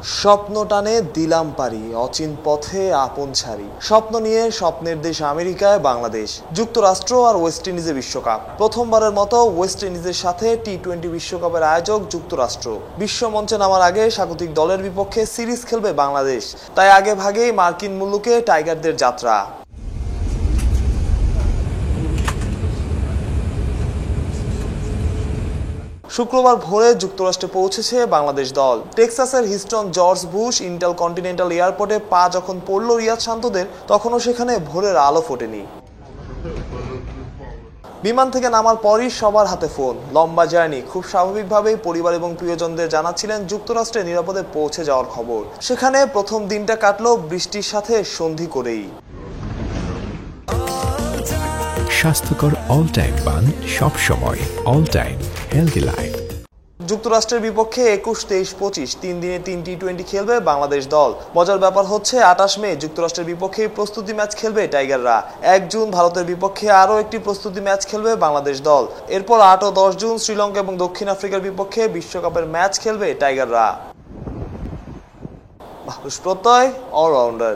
স্বপ্ন টানে দিলাম পারি, অচিন পথে আপন ছাড়ি। স্বপ্ন নিয়ে স্বপ্নের দেশ আমেরিকায় বাংলাদেশ, যুক্তরাষ্ট্র আর ওয়েস্ট ইন্ডিজে বিশ্বকাপ। প্রথমবারের মতো ওয়েস্ট ইন্ডিজের সাথে টি-20 বিশ্বকাপের আয়োজক যুক্তরাষ্ট্র। বিশ্ব মঞ্চে নামার আগে স্বাগতিক দলের বিপক্ষে সিরিজ খেলবে বাংলাদেশ, তাই আগে ভাগেই মার্কিন মুলুকে টাইগারদের যাত্রা। শুক্রবার ভোরে যুক্তরাষ্ট্রে পৌঁছেছে বাংলাদেশ দল। টেক্সাসের হিস্টন জর্জ বুশ ইন্টারকন্টিনেন্টাল এয়ারপোর্টে পা যখন পড়ল রিয়াদ শান্তদের, তখনও সেখানে ভোরের আলো ফোটেনি। বিমান থেকে নামার পরই সবার হাতে ফোন। লম্বা জার্নি, খুব স্বাভাবিকভাবেই পরিবার এবং প্রিয়জনদের জানাচ্ছিলেন যুক্তরাষ্ট্রে নিরাপদে পৌঁছে যাওয়ার খবর। সেখানে প্রথম দিনটা কাটলো বৃষ্টির সাথে সন্ধি করেই। স্বাস্থ্যকর অল টাইম পান সব সময়, অল টাইম হেলদি লাইফ। যুক্তরাষ্ট্রের বিপক্ষে 21, 23, 25 তিন দিনে 3 টি-20 খেলবে বাংলাদেশ দল। মজার ব্যাপার হচ্ছে 28 মে যুক্তরাষ্ট্রের বিপক্ষে প্রস্তুতি ম্যাচ খেলবে টাইগাররা। 1 জুন ভারতের বিপক্ষে আরও একটি প্রস্তুতি ম্যাচ খেলবে বাংলাদেশ দল। এরপর 8 ও 10 জুন শ্রীলঙ্কা এবং দক্ষিণ আফ্রিকার বিপক্ষে বিশ্বকাপের ম্যাচ খেলবে টাইগাররা। প্রত্যয় অলরাউন্ডার।